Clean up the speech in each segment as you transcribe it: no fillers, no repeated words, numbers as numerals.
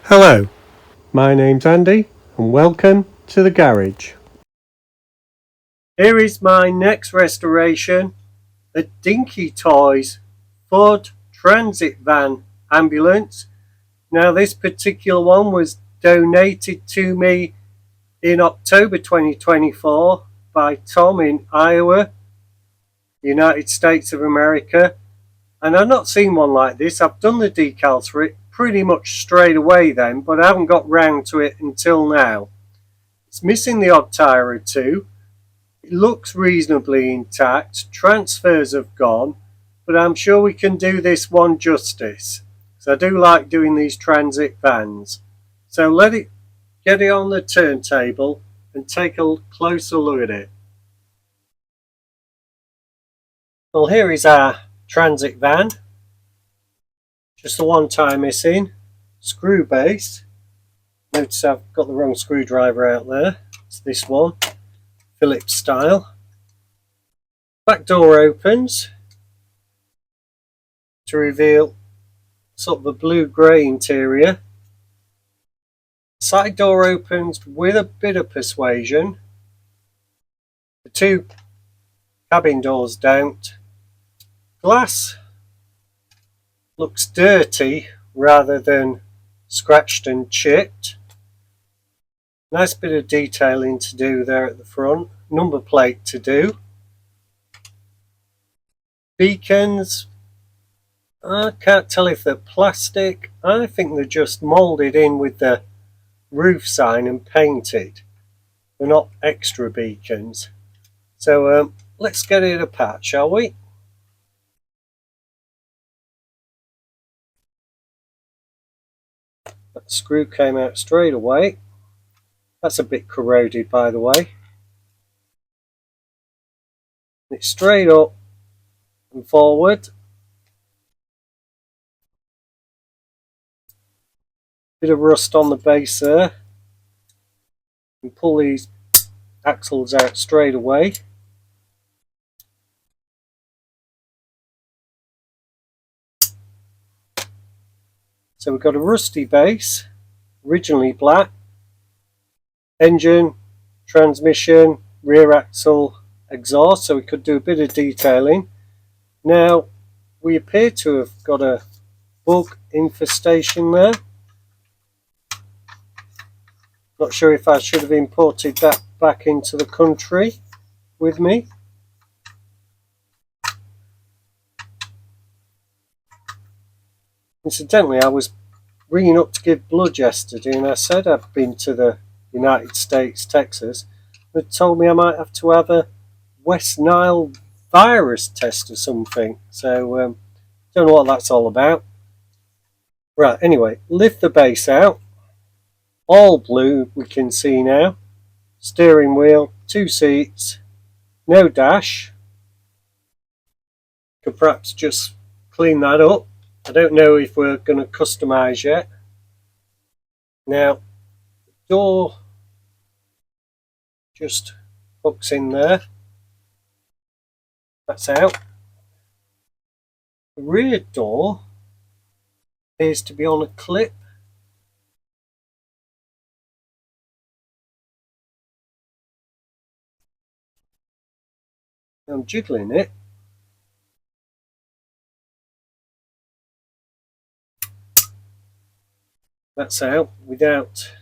Hello, my name's Andy and welcome to the garage. Here is my next restoration, a Dinky Toys Ford Transit Van ambulance. Now this particular one was donated to me in October 2024 by Tom in Iowa, United States of America. And I've not seen one like this. I've done the decals for it pretty much straight away then, but I haven't got round to it until now. It's missing the odd tyre or two. It looks reasonably intact. Transfers have gone, but I'm sure we can do this one justice. So I do like doing these transit vans. So get it on the turntable and take a closer look at it. Well, here is our transit van. Just the one tie missing. Screw base. Notice I've got the wrong screwdriver out there. It's this one. Phillips style. Back door opens to reveal sort of a blue-grey interior. Side door opens with a bit of persuasion. The two cabin doors don't. Glass looks dirty rather than scratched and chipped. Nice bit of detailing to do there at the front. Number plate to do. Beacons, I can't tell if they're plastic. I think they're just moulded in with the roof sign and painted. They're not extra beacons. So let's get it apart, shall we? That screw came out straight away. That's a bit corroded, by the way. It's straight up and forward. Bit of rust on the base there. And pull these axles out straight away. So we've got a rusty base, originally black. Engine, transmission, rear axle, exhaust, so we could do a bit of detailing. Now we appear to have got a bug infestation there. Not sure if I should have imported that back into the country with me. Incidentally, I was ringing up to give blood yesterday and I said I'd been to the United States, Texas. They told me I might have to have a West Nile virus test or something. So don't know what that's all about. Right, anyway, lift the base out. All blue we can see now. Steering wheel, 2 seats, no dash. Could perhaps just clean that up. I don't know if we're going to customize yet. Now, door just hooks in there. That's out. The rear door appears to be on a clip. I'm jiggling it. That's out without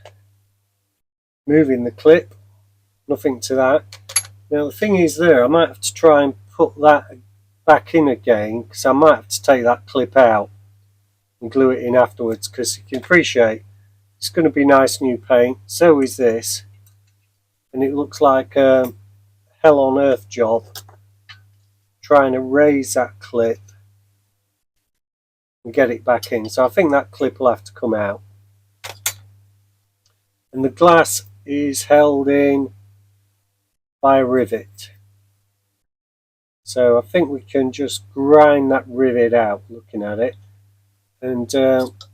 moving the clip. Nothing to that. Now the thing is there, I might have to try and put that back in again because I might have to take that clip out and glue it in afterwards because you can appreciate it's going to be nice new paint. So is this. And it looks like a hell on earth job trying to raise that clip and get it back in. So I think that clip will have to come out. And the glass is held in by a rivet. So I think we can just grind that rivet out looking at it. And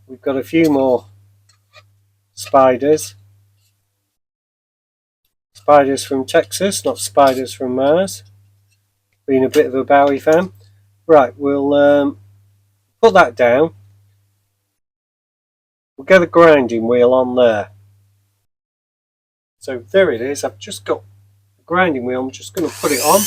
we've got a few more spiders. Spiders from Texas, not spiders from Mars. Being a bit of a Bowie fan. Right, we'll put that down. we'll get a grinding wheel on there. So there it is. I've just got the grinding wheel. I'm just going to put it on.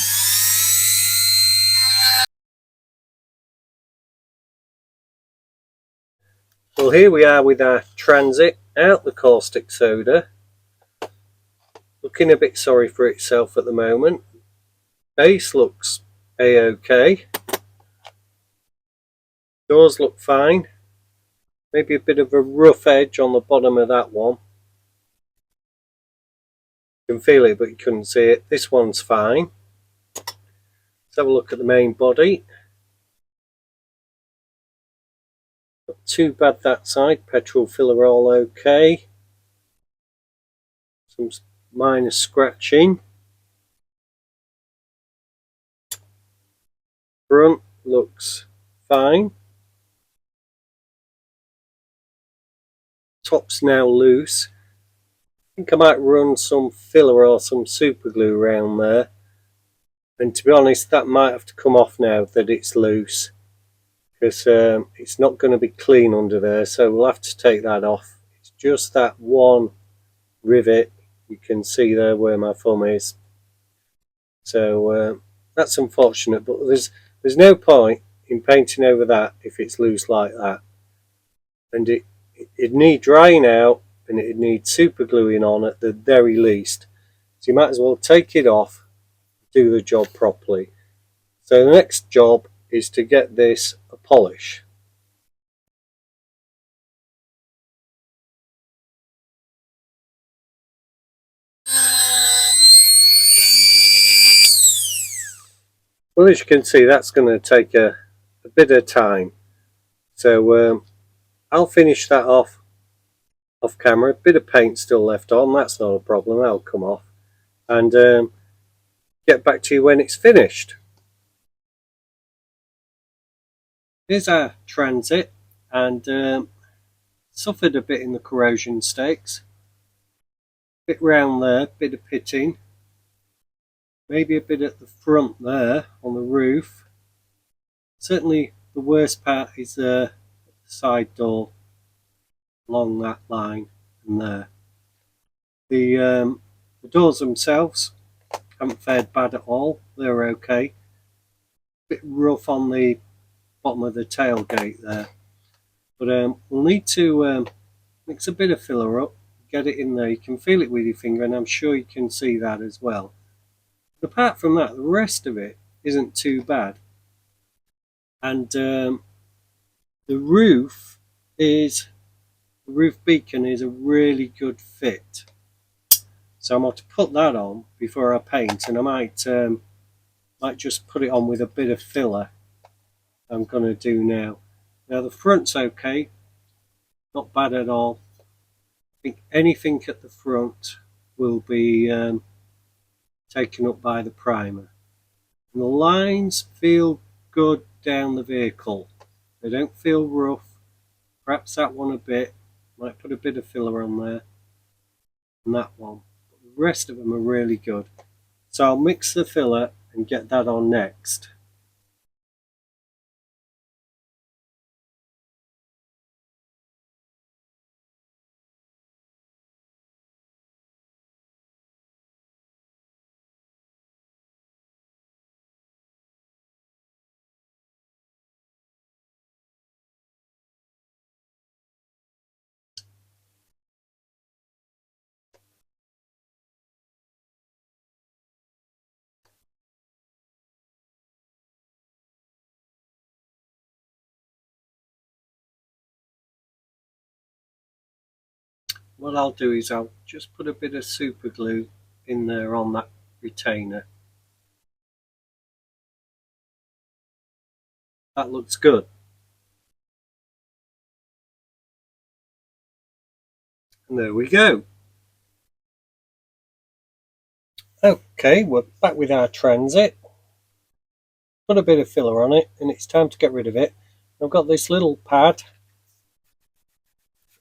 Well, here we are with our transit out the caustic soda. Looking a bit sorry for itself at the moment. Base looks a-okay. Doors look fine. Maybe a bit of a rough edge on the bottom of that one. You can feel it, but you couldn't see it. This one's fine. Let's have a look at the main body. Not too bad that side. Petrol filler all okay. Some minor scratching. Front looks fine. Top's now loose. I think I might run some filler or some super glue around there. And to be honest, that might have to come off now that it's loose, because it's not going to be clean under there, so we'll have to take that off. It's just that one rivet you can see there where my thumb is, so that's unfortunate, but there's no point in painting over that if it's loose like that, and it need drying out and it needs super gluing on at the very least, so you might as well take it off, do the job properly. So the next job is to get this a polish. Well, as you can see, that's going to take a bit of time. So I'll finish that off camera. A bit of paint still left on, that's not a problem, that'll come off. And get back to you when it's finished. Here's our transit, and suffered a bit in the corrosion stakes. Bit round there, bit of pitting. Maybe a bit at the front there on the roof. Certainly the worst part is the side door along that line and there. The doors themselves haven't fared bad at all, they're okay. Bit rough on the bottom of the tailgate there, but we'll need to mix a bit of filler up, get it in there. You can feel it with your finger, and I'm sure you can see that as well. But apart from that, the rest of it isn't too bad. And the roof beacon is a really good fit, so I'm going to put that on before I paint, and I might just put it on with a bit of filler. I'm going to do now. Now the front's okay, not bad at all. I think anything at the front will be taken up by the primer, and the lines feel good down the vehicle. They don't feel rough. Perhaps that one a bit. Might put a bit of filler on there, and that one. But the rest of them are really good. So I'll mix the filler and get that on next. What I'll do is I'll just put a bit of super glue in there on that retainer. That looks good. And there we go. Okay, we're back with our transit. Put a bit of filler on it, and it's time to get rid of it. I've got this little pad.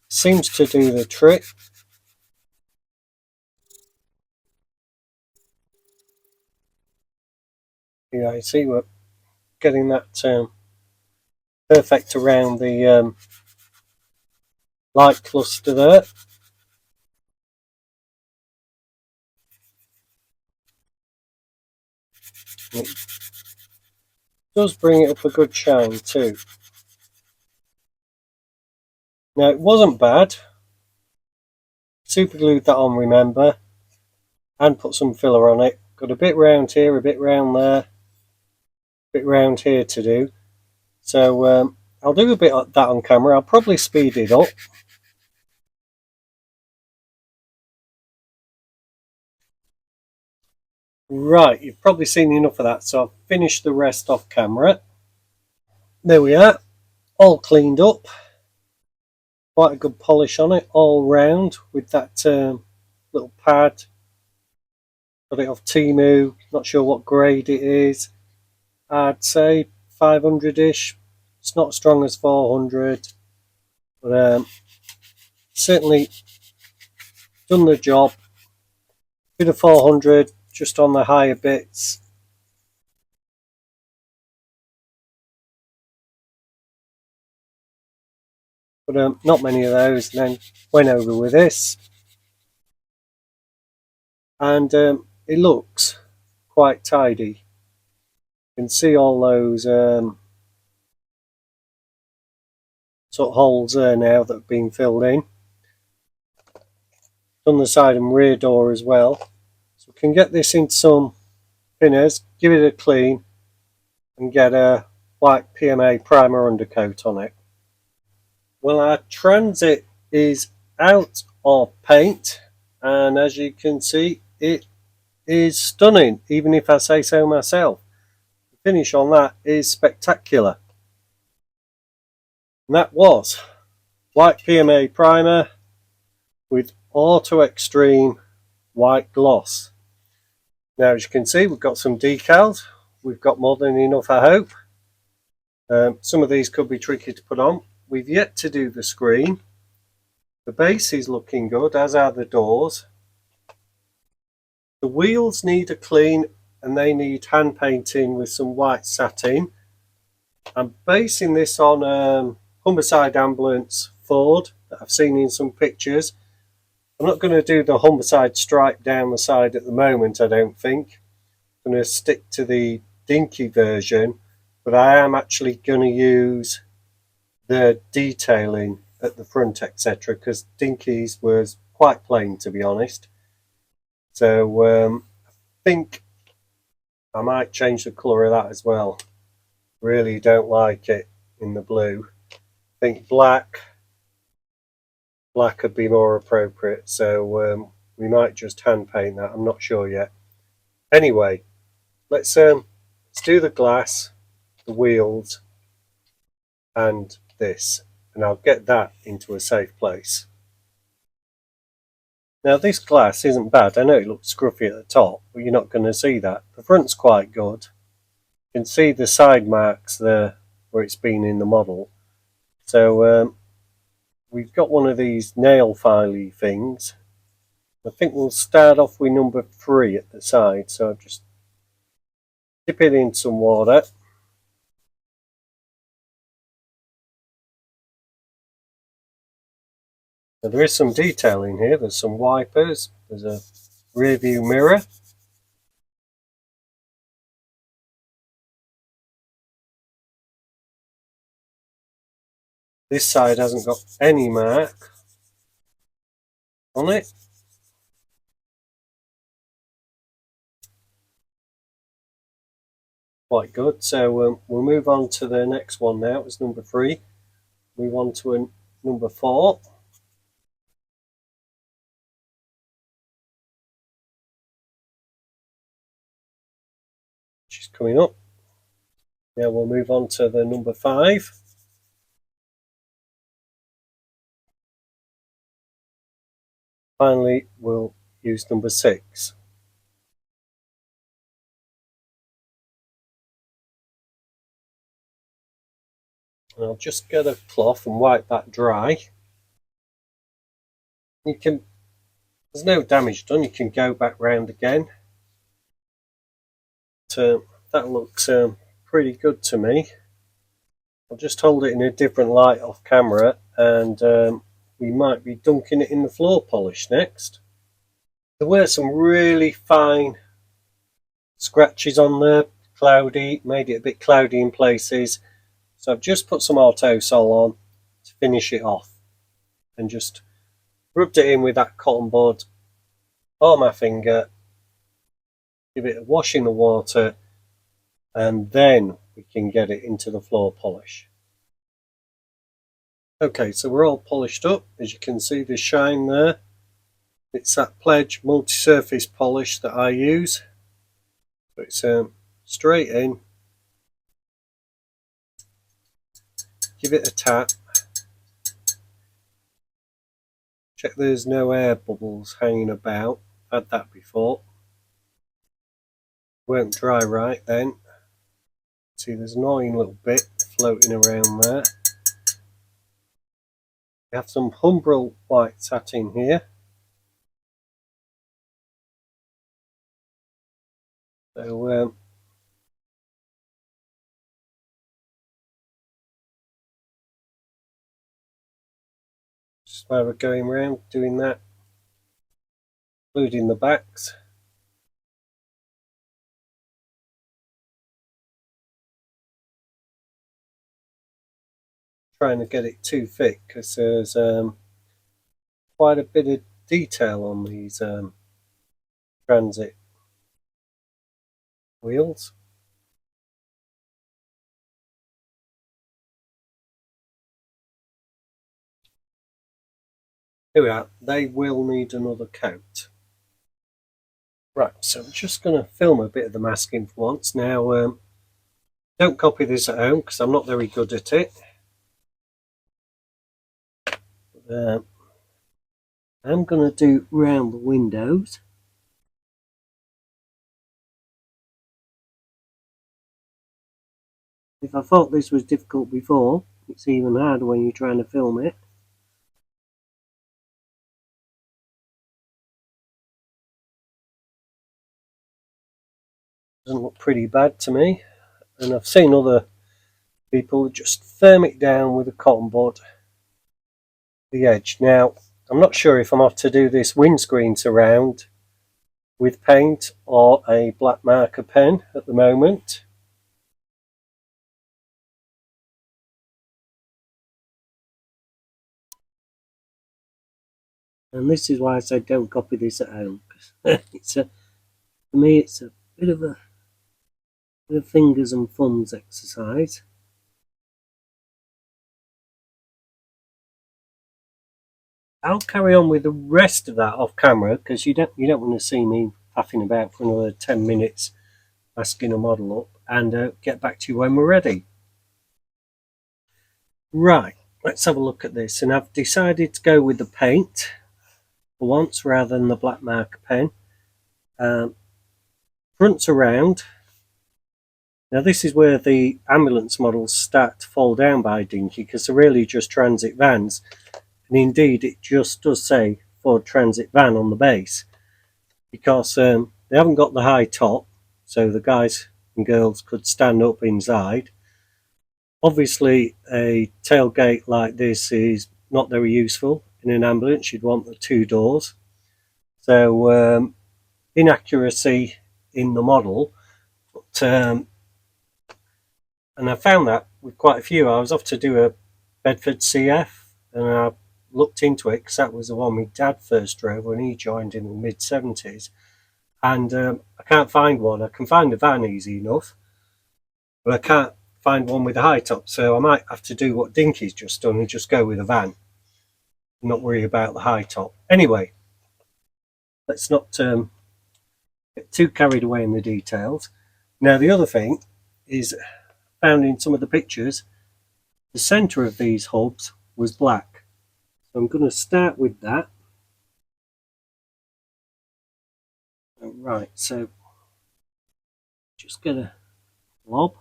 Seems to do the trick. Yeah, you see we're getting that perfect around the light cluster there. It does bring it up a good shine too. Now it wasn't bad. Super glued that on, remember, and put some filler on it. Got a bit round here, a bit round there, a bit round here to do. So I'll do a bit of that on camera. I'll probably speed it up. Right, you've probably seen enough of that, so I've finished the rest off camera. There we are, all cleaned up. Quite a good polish on it all round with that little pad. Got it off Temu, not sure what grade it is. I'd say 500-ish. It's not as strong as 400, but certainly done the job. Bit of 400 just on the higher bits. But not many of those, and then went over with this. And it looks quite tidy. You can see all those sort of holes there now that have been filled in. Done the side and rear door as well. So we can get this into some thinners, give it a clean, and get a white PMA primer undercoat on it. Well, our Transit is out of paint, and as you can see, it is stunning, even if I say so myself. The finish on that is spectacular. And that was white PMA primer with Auto Extreme white gloss. Now, as you can see, we've got some decals. We've got more than enough, I hope. Some of these could be tricky to put on. We've yet to do the screen. The base is looking good, as are the doors. The wheels need a clean, and they need hand painting with some white satin. I'm basing this on Humberside ambulance Ford that I've seen in some pictures. I'm not going to do the Humberside stripe down the side at the moment, I don't think. I'm going to stick to the Dinky version, but I am actually going to use the detailing at the front, etc., because Dinky's was quite plain, to be honest. So I think I might change the colour of that as well. Really don't like it in the blue. I think black would be more appropriate, so we might just hand paint that. I'm not sure yet. Anyway, let's do the glass, the wheels, and this, and I'll get that into a safe place. Now, this glass isn't bad. I know it looks scruffy at the top, but you're not going to see that. The front's quite good. You can see the side marks there where it's been in the model. So we've got one of these nail filey things. I think we'll start off with number 3 at the side. So I'll just dip it in some water. Now, there is some detailing here. There's some wipers. There's a rear view mirror. This side hasn't got any mark on it. Quite good. So we'll move on to the next one now. It's number 3. Move on to number 4. Which is coming up. Now we'll move on to the number 5. Finally, we'll use number 6. And I'll just get a cloth and wipe that dry. There's no damage done, you can go back round again. That looks pretty good to me. I'll just hold it in a different light off camera and we might be dunking it in the floor polish next. There were some really fine scratches on there, cloudy, made it a bit cloudy in places. So I've just put some Autosol on to finish it off and just rubbed it in with that cotton bud on my finger, give it a wash in the water, and then we can get it into the floor polish. Okay, so we're all polished up. As you can see, the shine there. It's that Pledge multi-surface polish that I use. So it's straight in, give it a tap, check there's no air bubbles hanging about. I've had that before. Won't dry right then. See, there's an annoying little bit floating around there. We have some Humberside white satin here. So just while we're going around doing that, including the backs. Trying to get it too thick because there's quite a bit of detail on these transit wheels. Here we are, they will need another coat. Right, so I'm just going to film a bit of the masking for once. Now, don't copy this at home because I'm not very good at it. I'm going to do round the windows. If I thought this was difficult before, it's even harder when you're trying to film it. Doesn't look pretty bad to me, and I've seen other people just firm it down with a cotton bud, the edge. Now, I'm not sure if I'm off to do this windscreen surround with paint or a black marker pen at the moment. And this is why I said don't copy this at home, because for me it's a bit of a fingers and thumbs exercise. I'll carry on with the rest of that off camera because you don't want to see me faffing about for another 10 minutes masking a model up, and get back to you when we're ready. Right, let's have a look at this, and I've decided to go with the paint for once rather than the black marker pen. Fronts around. Now this is where the ambulance models start to fall down by Dinky because they're really just transit vans, and indeed it just does say Ford Transit Van on the base because they haven't got the high top, so the guys and girls could stand up inside. Obviously a tailgate like this is not very useful in an ambulance. You'd want the two doors, so inaccuracy in the model, but and I found that with quite a few. I was off to do a Bedford CF and I looked into it because that was the one my dad first drove when he joined in the mid-70s, and I can't find one. I can find a van easy enough, but I can't find one with a high top, so I might have to do what Dinky's just done and just go with a van and not worry about the high top. Anyway, let's not get too carried away in the details. Now the other thing is, found in some of the pictures, the centre of these hubs was black. So I'm going to start with that. Right, so just get a blob.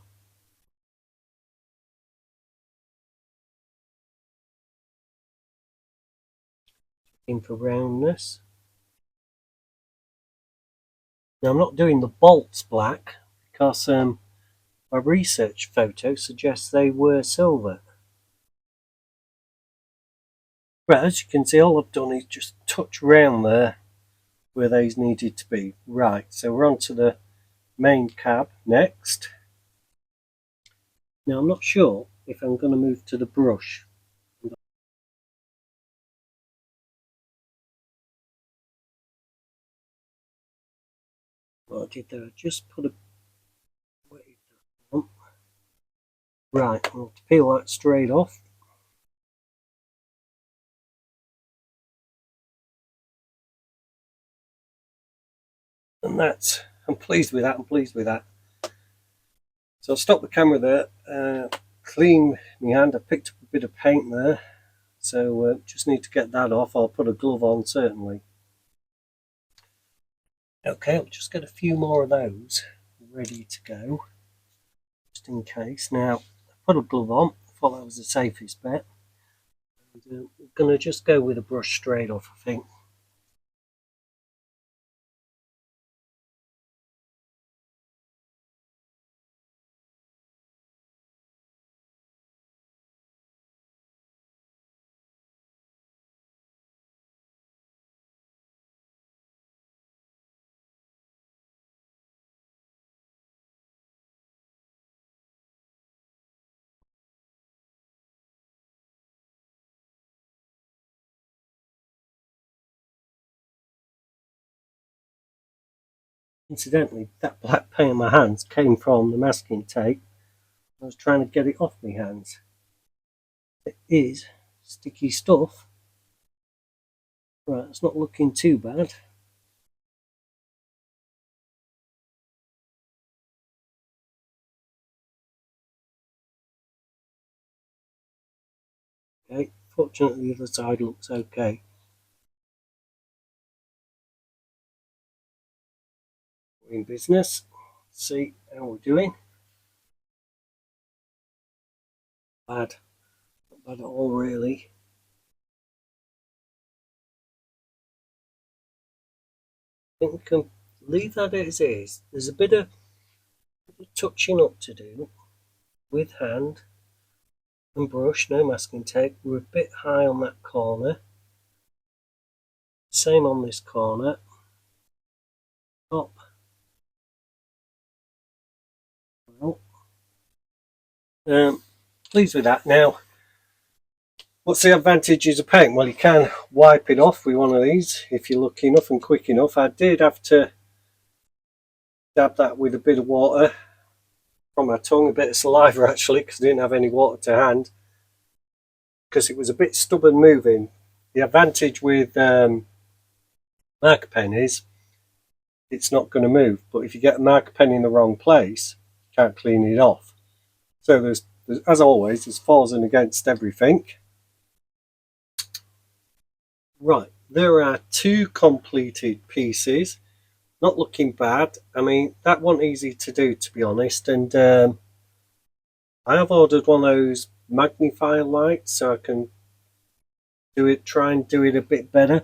In for roundness. Now I'm not doing the bolts black because my research photo suggests they were silver. Right, as you can see, all I've done is just touch around there where those needed to be. Right, so we're on to the main cab next. Now I'm not sure if I'm going to move to the brush. What I did there, I just put a wave on. Right, I'm going to peel that straight off. And that's, I'm pleased with that, I'm pleased with that. So I'll stop the camera there, clean my hand, I picked up a bit of paint there. So just need to get that off, I'll put a glove on certainly. Okay, I'll just get a few more of those ready to go, just in case. Now, I put a glove on, I thought that was the safest bet. And, we're going to just go with a brush straight off, I think. Incidentally, that black paint on my hands came from the masking tape. I was trying to get it off my hands. It is sticky stuff. Right, it's not looking too bad. Okay, fortunately the other side looks okay. We're in business. Let's see how we're doing. Bad. Not bad at all really. I think we can leave that as is. There's a bit of touching up to do with hand and brush, no masking tape. We're a bit high on that corner. Same on this corner. Top. Well, pleased with that. Now, what's the advantages of paint? Well, you can wipe it off with one of these if you're lucky enough and quick enough. I did have to dab that with a bit of water from my tongue, a bit of saliva actually, because I didn't have any water to hand, because it was a bit stubborn moving. The advantage with marker pen is it's not going to move, but if you get a marker pen in the wrong place, you can't clean it off. So there's as always, there's fors and against everything. Right, there are two completed pieces. Not looking bad. I mean, that wasn't easy to do, to be honest. And I have ordered one of those magnifier lights so I can do it, try and do it a bit better.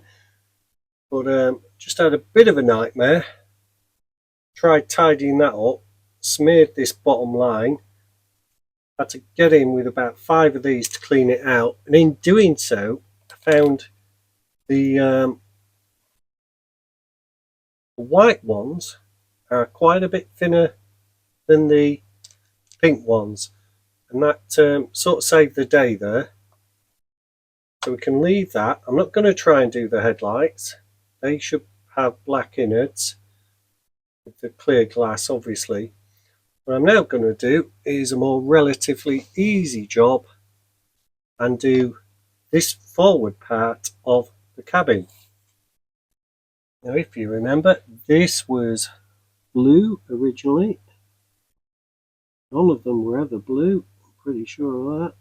But just had a bit of a nightmare. Tried tidying that up, smeared this bottom line. Had to get in with about 5 of these to clean it out. And in doing so, I found the white ones are quite a bit thinner than the pink ones, and that sort of saved the day there. So we can leave that. I'm not going to try and do the headlights. They should have black innards with the clear glass, obviously. What I'm now going to do is a more relatively easy job and do this forward part of the cabin. Now, if you remember, this was blue originally. None of them were ever blue, I'm pretty sure of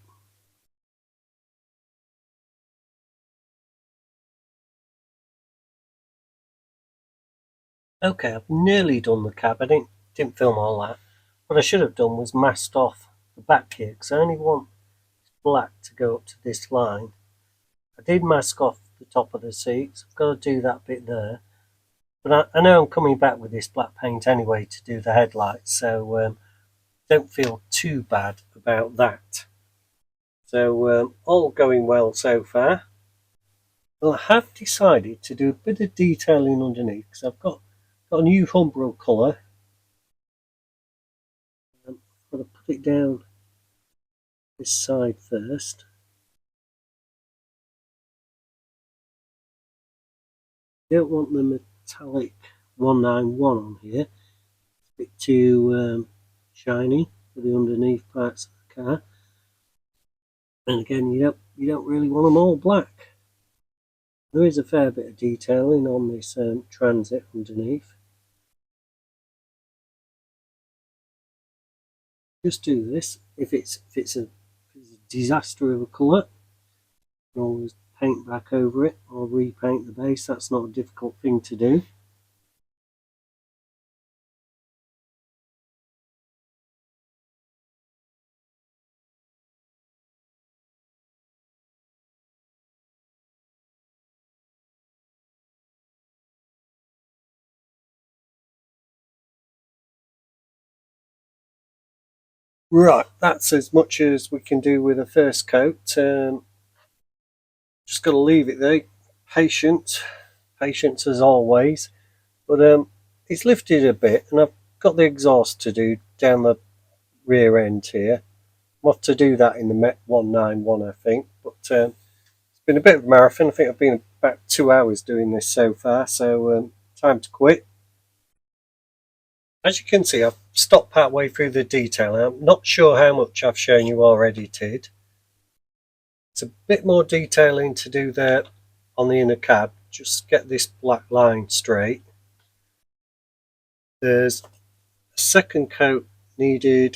that. Okay, I've nearly done the cab. I didn't film all that. What I should have done was masked off the back here, because I only want black to go up to this line. I did mask off the top of the seats. I've got to do that bit there. But I know I'm coming back with this black paint anyway to do the headlights, so don't feel too bad about that. So all going well so far. Well, I have decided to do a bit of detailing underneath because I've got a new Humbrol colour. I'm going to put it down this side first. I don't want the metallic 191 on here. It's a bit too shiny for the underneath parts of the car. And again, you don't really want them all black. There is a fair bit of detailing on this transit underneath. Just do this. If it's a disaster of a colour, you can always paint back over it or repaint the base. That's not a difficult thing to do. Right, that's as much as we can do with the first coat. Just got to leave it there. Patience as always. But it's lifted a bit, and I've got the exhaust to do down the rear end here. I'll have to do that in the Met 191, I think. But it's been a bit of a marathon. I think I've been about 2 hours doing this so far, so time to quit. As you can see, I've stopped part way through the detailing. I'm not sure how much I've shown you already, Tid. It's a bit more detailing to do there on the inner cab. Just get this black line straight. There's a second coat needed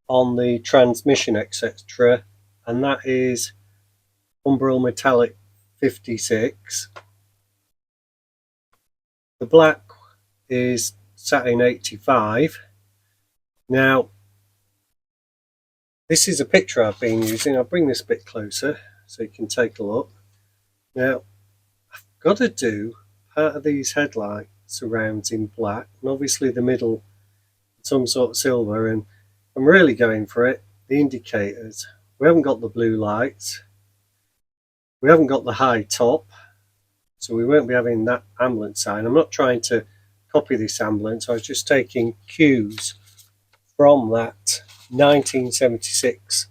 on the transmission, etc., and that is Humbrol Metallic 56. The black is Satin 85. Now, this is a picture I've been using. I'll bring this a bit closer so you can take a look. Now, I've got to do part of these headlight surrounds in black, and obviously the middle some sort of silver, and I'm really going for it. The indicators. We haven't got the blue lights. We haven't got the high top, so we won't be having that ambulance sign. I'm not trying to copy this ambulance. I was just taking cues from that 1976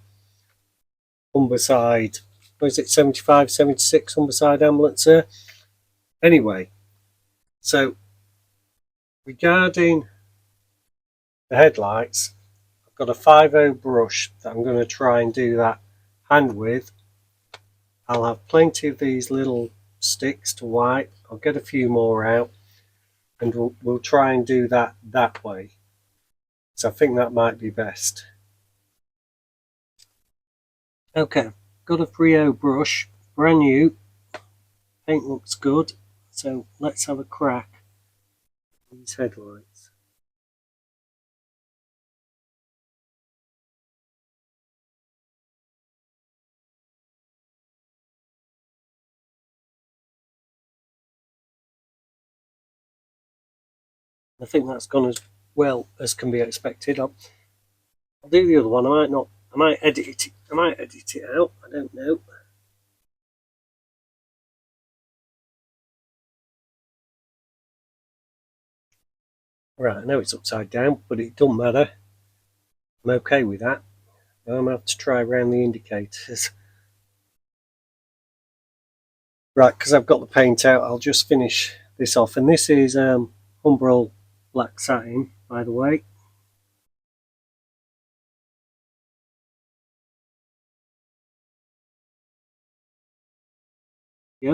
Humberside. Was it 75, 76 Humberside ambulance there? Anyway, so regarding the headlights, I've got a 5.0 brush that I'm going to try and do that hand with. I'll have plenty of these little sticks to wipe. I'll get a few more out, and we'll try and do that way. So I think that might be best. Okay, got a 3.0 brush, brand new. Paint looks good, so let's have a crack at these headlights. I think that's gone as well as can be expected. I'll do the other one. I might not. I might edit it. I might edit it out. I don't know. Right, I know it's upside down, but it doesn't matter. I'm okay with that. I'm going to have to try around the indicators. Right, because I've got the paint out, I'll just finish this off. And this is Humbrol Black Satin, by the way.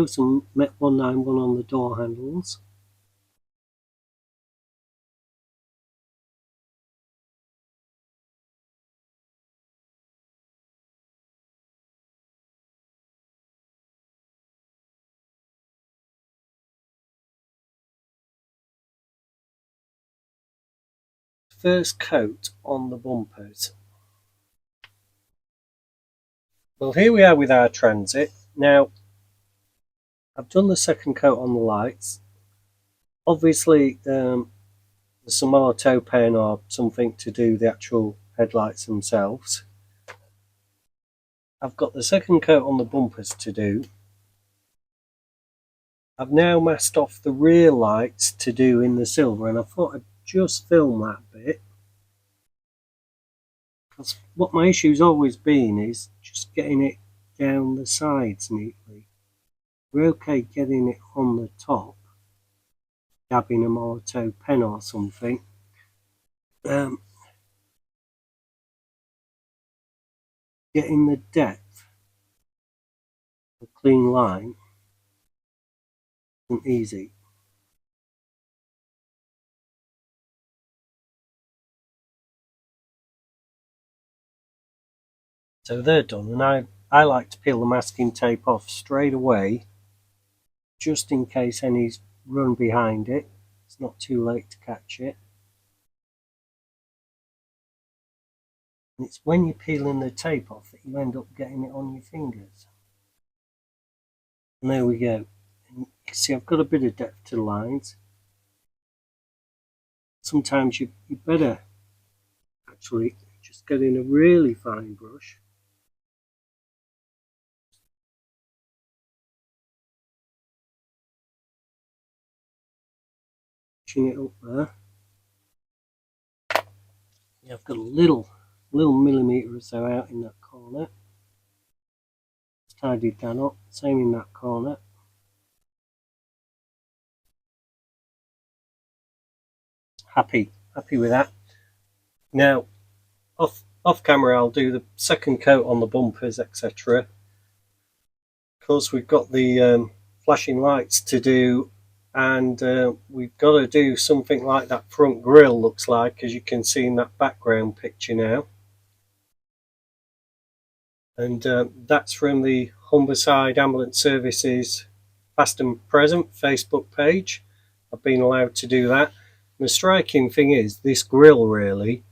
Some Met 191 on the door handles. First coat on the bumpers. Well, here we are with our transit. Now, I've done the second coat on the lights. Obviously, there's some auto pen or something to do the actual headlights themselves. I've got the second coat on the bumpers to do. I've now masked off the rear lights to do in the silver, and I thought I'd just film that bit, because what my issue's always been is just getting it down the sides neatly. We're okay getting it on the top, dabbing a Molotow pen or something. Getting the depth, a clean line, isn't easy. So they're done, and I like to peel the masking tape off straight away, just in case any's run behind it. It's not too late to catch it. And it's when you're peeling the tape off that you end up getting it on your fingers. And there we go. And you can see I've got a bit of depth to the lines. Sometimes you better actually just get in a really fine brush. Pushing it up there. Yeah, I've got a little millimetre or so out in that corner. Tidied that up, same in that corner. Happy with that. Now, off camera, I'll do the second coat on the bumpers, etc. Of course, we've got the flashing lights to do, and we've got to do something like that front grille looks like, as you can see in that background picture now. And that's from the Humberside Ambulance Services Past and Present Facebook page. I've been allowed to do that. And the striking thing is, this grille really,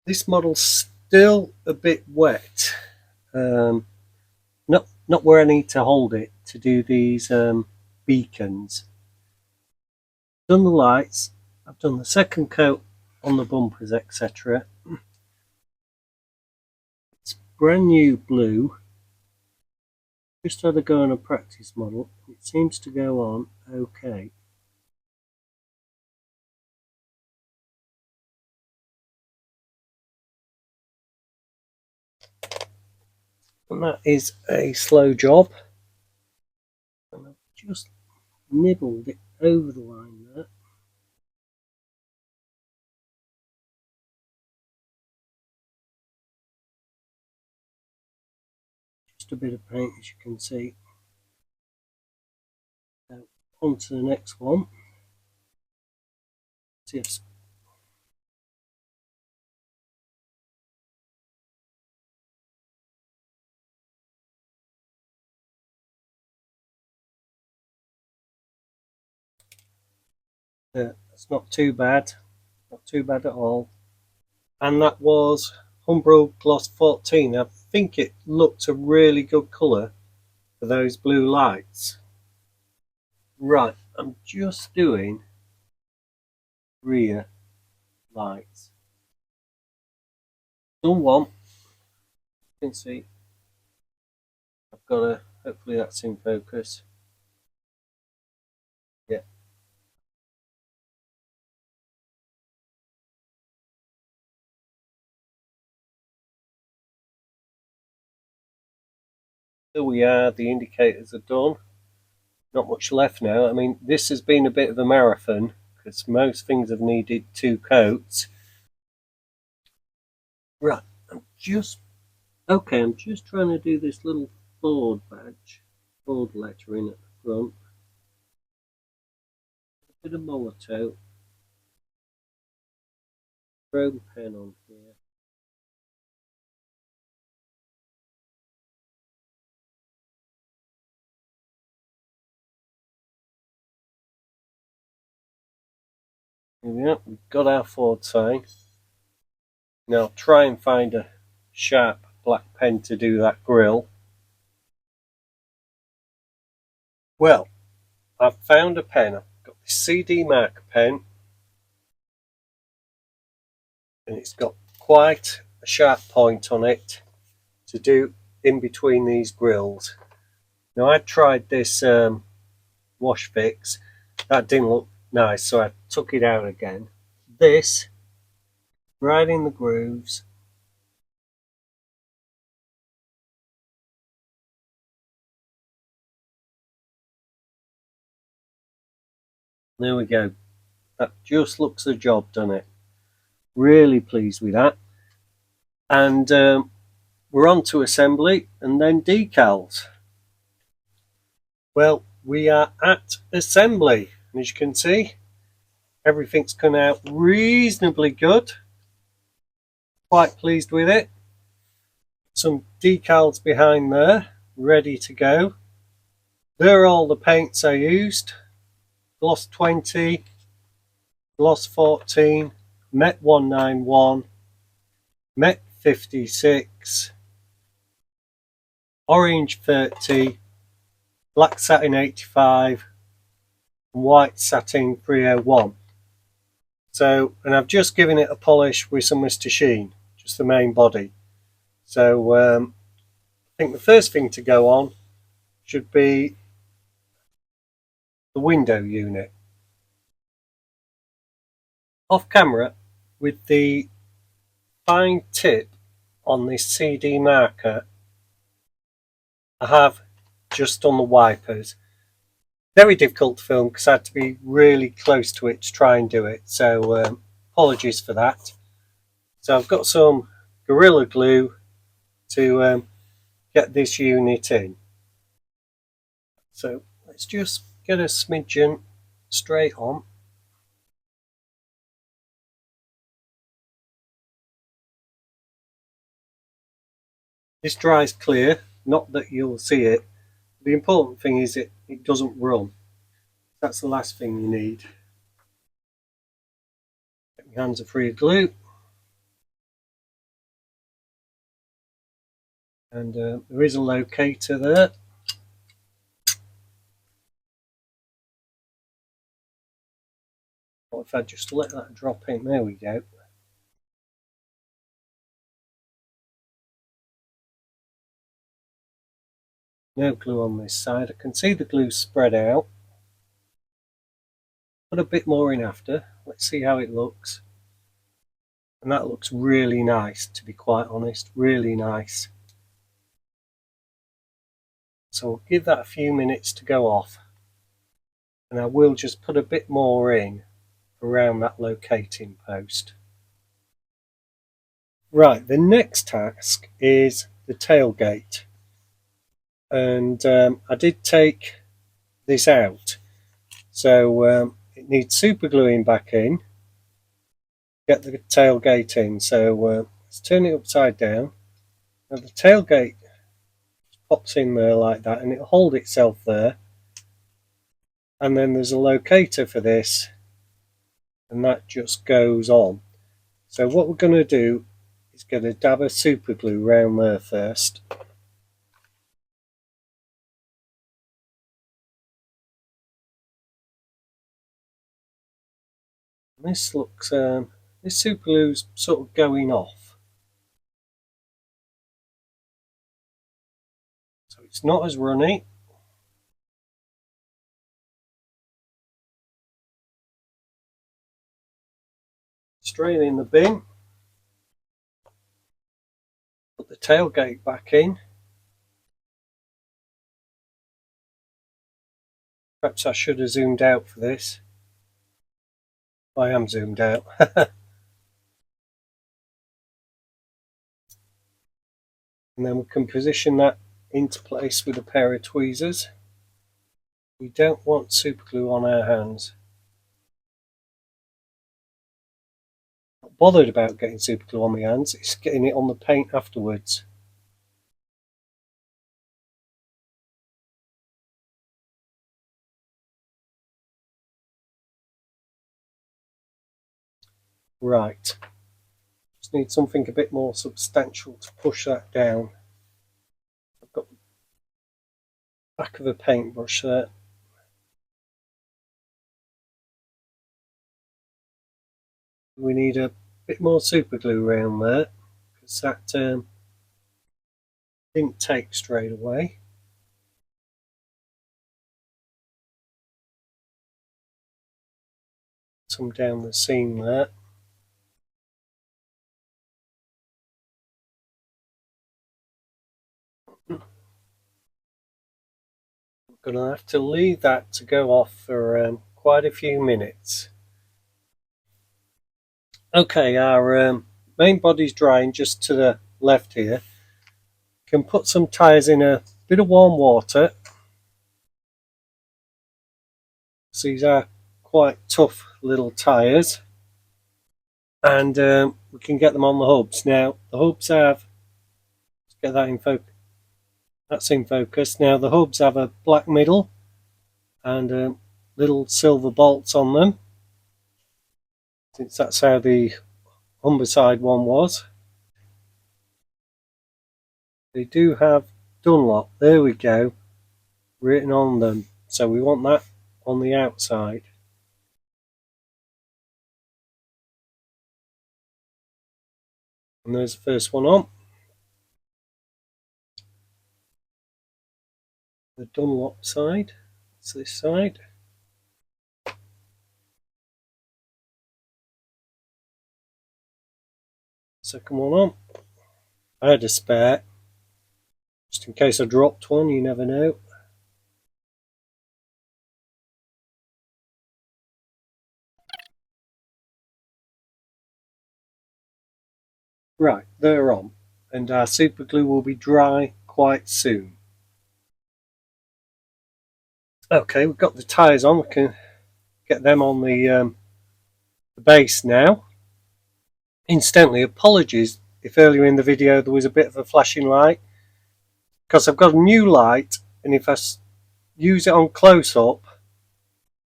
this model's still a bit wet. Not where I need to hold it to do these beacons. I've done the lights, I've done the second coat on the bumpers, etc. It's brand new blue. Just had a go on a practice model. It seems to go on okay. And that is a slow job. And I've just nibbled it over the line there. Just a bit of paint, as you can see. So on to the next one. See if it's not too bad at all. And that was Umbro Gloss 14. I think it looked a really good colour for those blue lights. Right, I'm just doing rear lights. Done one. You can see I've got a, hopefully that's in focus. Yeah. Here we are, the indicators are done. Not much left now. I mean, this has been a bit of a marathon because most things have needed 2 coats. Right, I'm just trying to do this little Ford badge, Ford lettering at the front. A bit of Molotow, chrome pen on here. Here we are, we've got our Ford sign. Now I'll try and find a sharp black pen to do that grill. Well, I've found a pen. I've got this CD marker pen, and it's got quite a sharp point on it to do in between these grills. Now I tried this wash fix. That didn't look nice, so I took it out again. This, right in the grooves. There we go. That just looks the job, doesn't it? Really pleased with that. And we're on to assembly and then decals. Well, we are at assembly. As you can see, everything's come out reasonably good. Quite pleased with it. Some decals behind there, ready to go. There are all the paints I used. Gloss 20, Gloss 14, Met 191, Met 56, Orange 30, Black Satin 85, and White Satin 301. So, and I've just given it a polish with some Mr. Sheen, just the main body. So I think the first thing to go on should be the window unit. Off camera, with the fine tip on this CD marker, I have just done the wipers. Very difficult to film because I had to be really close to it to try and do it, so apologies for that. So I've got some Gorilla Glue to get this unit in. So let's just get a smidgen straight on. This dries clear, not that you'll see it. The important thing is it doesn't run. That's the last thing you need. Get my hands are free of glue. And there is a locator there. What if I just let that drop in? There we go. No glue on this side. I can see the glue spread out. Put a bit more in after. Let's see how it looks. And that looks really nice, to be quite honest. Really nice. So we'll give that a few minutes to go off. And I will just put a bit more in around that locating post. Right, the next task is the tailgate. And I did take this out. So it needs super gluing back in. Get the tailgate in. So let's turn it upside down. Now the tailgate pops in there like that and it'll hold itself there. And then there's a locator for this. And that just goes on. So what we're going to do is get a dab of super glue around there first. This looks, this super glue's sort of going off. So it's not as runny. Straight in the bin. Put the tailgate back in. Perhaps I should have zoomed out for this. I am zoomed out. And then we can position that into place with a pair of tweezers. We don't want super glue on our hands. Not bothered about getting super glue on my hands, it's getting it on the paint afterwards. Right, just need something a bit more substantial to push that down. I've got the back of a paintbrush there. We need a bit more super glue around there because that didn't take straight away. some down the seam there. I'm going to have to leave that to go off for quite a few minutes. Okay, our main body's drying just to the left here. Can put some tyres in a bit of warm water. So these are quite tough little tyres, and we can get them on the hubs. Now the hubs have, let's get that in focus. That's in focus. Now the hubs have a black middle and little silver bolts on them, since that's how the Humberside one was. They do have Dunlop, there we go, written on them, so we want that on the outside. And there's the first one on. The Dunlop side, it's this side. Second one on. I had a spare, just in case I dropped one, you never know. Right, they're on, and our super glue will be dry quite soon. Okay, we've got the tyres on, we can get them on the base now. Incidentally, apologies if earlier in the video there was a bit of a flashing light, because I've got a new light, and if I use it on close-up,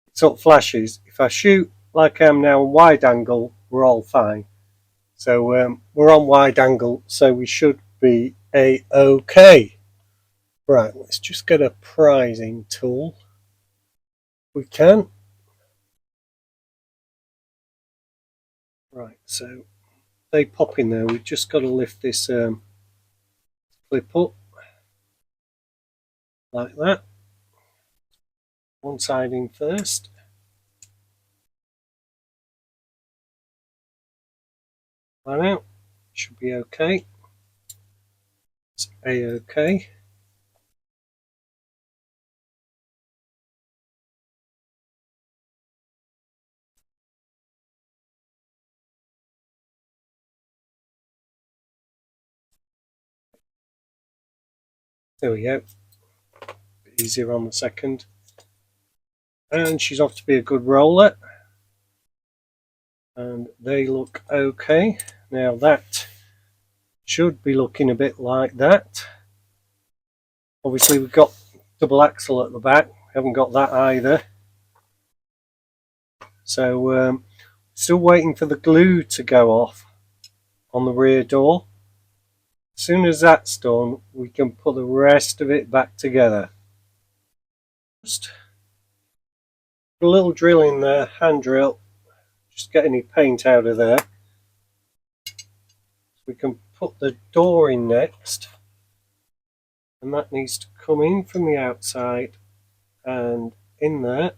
it sort of flashes. If I shoot like I am now on wide angle, we're all fine. So we're on wide angle, so we should be a-okay. Right, let's just get a prizing tool. We can. Right, so they pop in there. We've just got to lift this clip up like that. One side in first. That out. Should be okay. It's a-okay. There we go. Bit easier on the second. And she's off to be a good roller. And they look okay. Now that should be looking a bit like that. Obviously we've got double axle at the back. Haven't got that either. So still waiting for the glue to go off on the rear door. As soon as that's done, we can put the rest of it back together. Just a little drill in there, hand drill, just get any paint out of there. We can put the door in next, and that needs to come in from the outside and in there.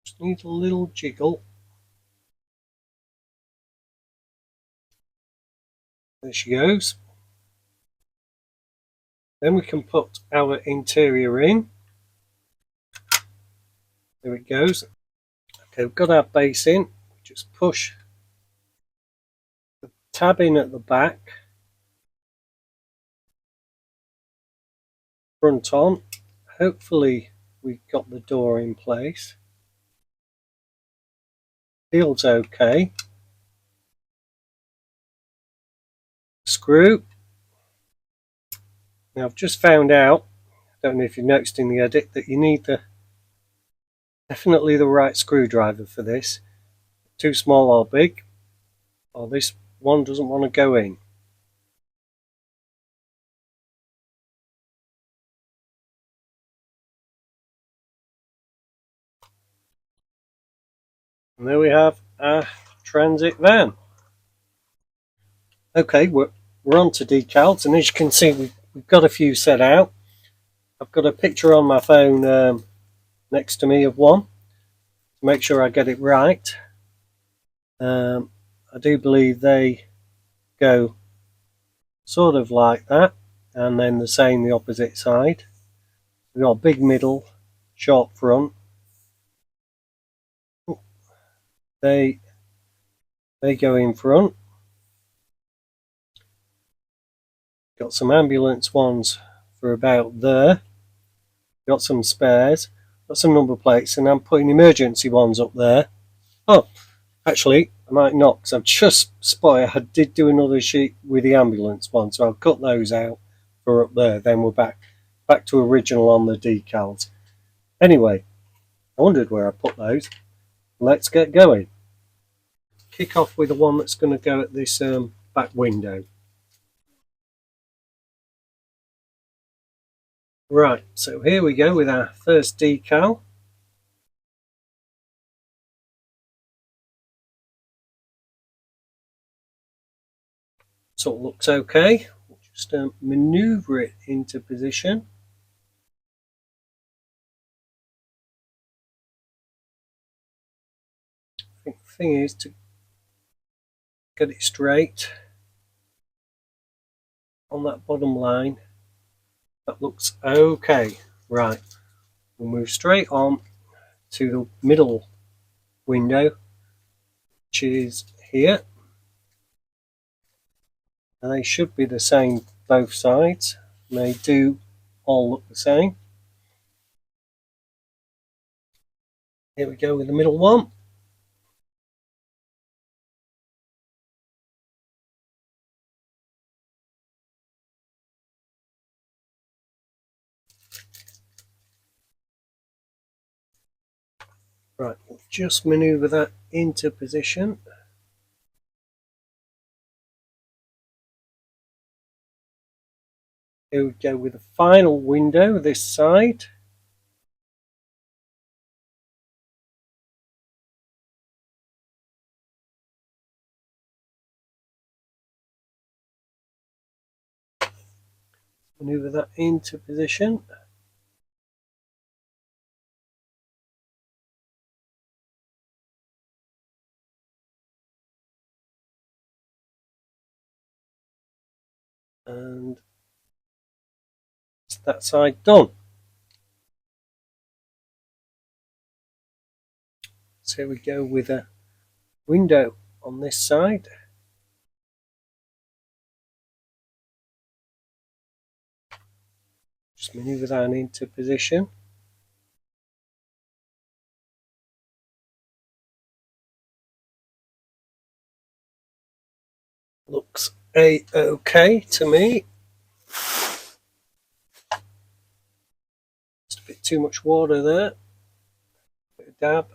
Just need a little jiggle. There she goes. Then we can put our interior in. There it goes. Okay, we've got our base in. Just push the tab in at the back. Front on. Hopefully we've got the door in place. Feels okay. Screw. Now I've just found out, I don't know if you noticed in the edit, that you need definitely the right screwdriver for this. Too small or big, or this one doesn't want to go in. And there we have our transit van. Okay, we're on to decals, and as you can see we've got a few set out. I've got a picture on my phone next to me of one to make sure I get it right. I do believe they go sort of like that, and then the same the opposite side. We've got a big middle, short front. They go in front. Got some ambulance ones for about there. Got some spares. Got some number plates, and I'm putting emergency ones up there. Oh, actually, I might not, because I've just spotted I did do another sheet with the ambulance one, so I'll cut those out for up there. Then we're back to original on the decals. Anyway, I wondered where I put those. Let's get going. Kick off with the one that's going to go at this back window. Right, so here we go with our first decal. So it looks okay. We'll just maneuver it into position. I think the thing is to get it straight on that bottom line. That looks okay. Right, we'll move straight on to the middle window, which is here. And they should be the same both sides. They do all look the same. Here we go with the middle one. Right, we'll just maneuver that into position. Here we go with the final window this side. Maneuver that into position. And that side done. So here we go with a window on this side. Just maneuver that into position. Looks a-okay to me. Just a bit too much water there. Bit of dab.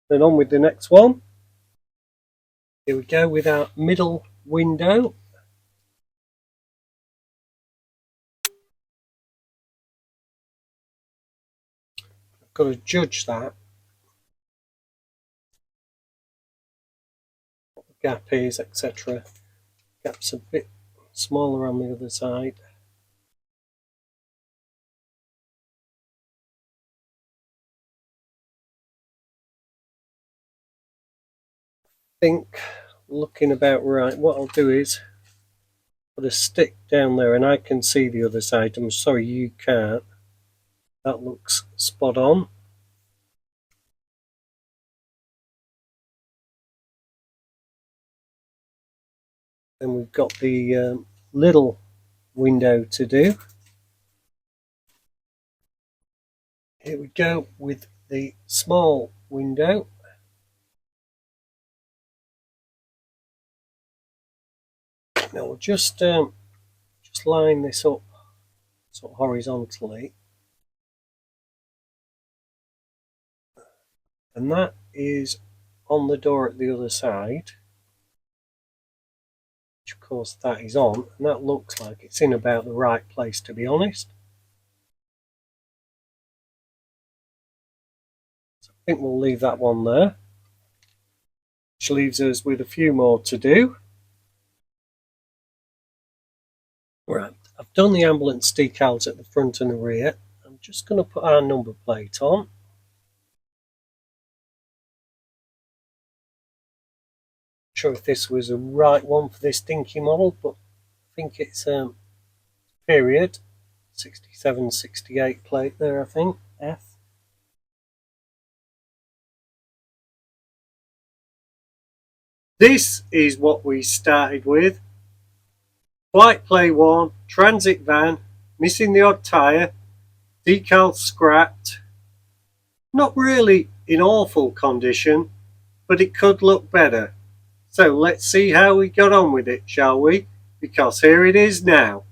Then on with the next one. Here we go with our middle window. I've got to judge that. What the gap is, etc. Gap's a bit smaller on the other side. I think looking about right. What I'll do is put a stick down there, and I can see the other side. I'm sorry you can't. That looks spot on. Then we've got the little window to do. Here we go with the small window. Now we'll just line this up sort of horizontally, and that is on the door at the other side, which of course that is on, and that looks like it's in about the right place, to be honest. So I think we'll leave that one there, which leaves us with a few more to do. Right, I've done the ambulance decals at the front and the rear. I'm just going to put our number plate on. Not sure if this was the right one for this Dinky model, but I think it's period 67, 68 plate there, I think, F. This is what we started with. Quite play worn, transit van, missing the odd tyre, decals scrapped. Not really in awful condition, but it could look better. So let's see how we got on with it, shall we? Because here it is now.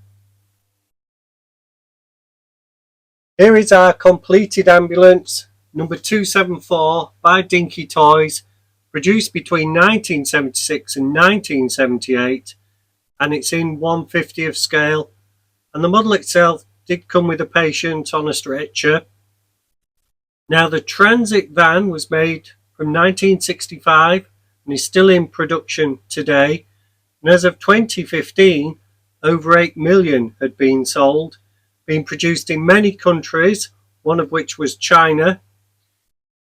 Here is our completed ambulance, number 274 by Dinky Toys, produced between 1976 and 1978, and it's in 1/50th scale. And the model itself did come with a patient on a stretcher. Now the transit van was made from 1965 and is still in production today. And as of 2015, over 8 million had been sold, being produced in many countries, one of which was China.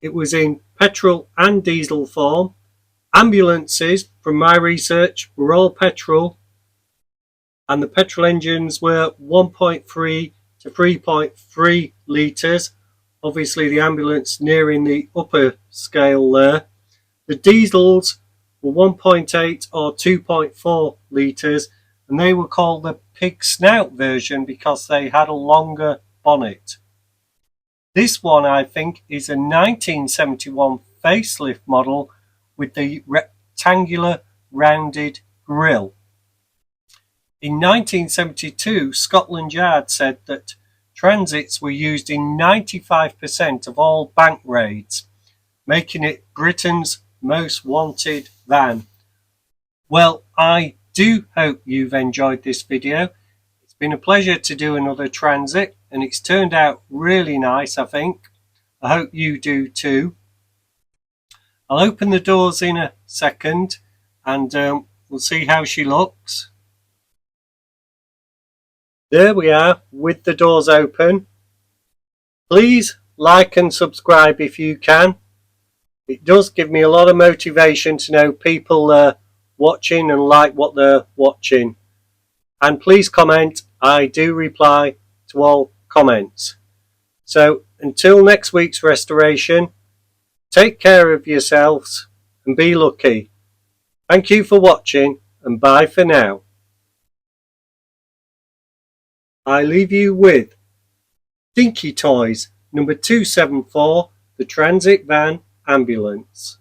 It was in petrol and diesel form. Ambulances, from my research, were all petrol, and the petrol engines were 1.3 to 3.3 litres. Obviously the ambulance nearing the upper scale there. The diesels were 1.8 or 2.4 litres, and they were called the pig snout version because they had a longer bonnet. This one, I think, is a 1971 facelift model with the rectangular rounded grille. In 1972, Scotland Yard said that transits were used in 95% of all bank raids, making it Britain's most wanted van. Well, I do hope you've enjoyed this video. It's been a pleasure to do another transit, and it's turned out really nice, I think. I hope you do too. I'll open the doors in a second, and we'll see how she looks. There we are, with the doors open. Please like and subscribe if you can. It does give me a lot of motivation to know people are watching and like what they're watching. And please comment. I do reply to all comments. So until next week's restoration, take care of yourselves and be lucky. Thank you for watching, and bye for now. I leave you with Dinky Toys, number 274, the Transit Van Ambulance.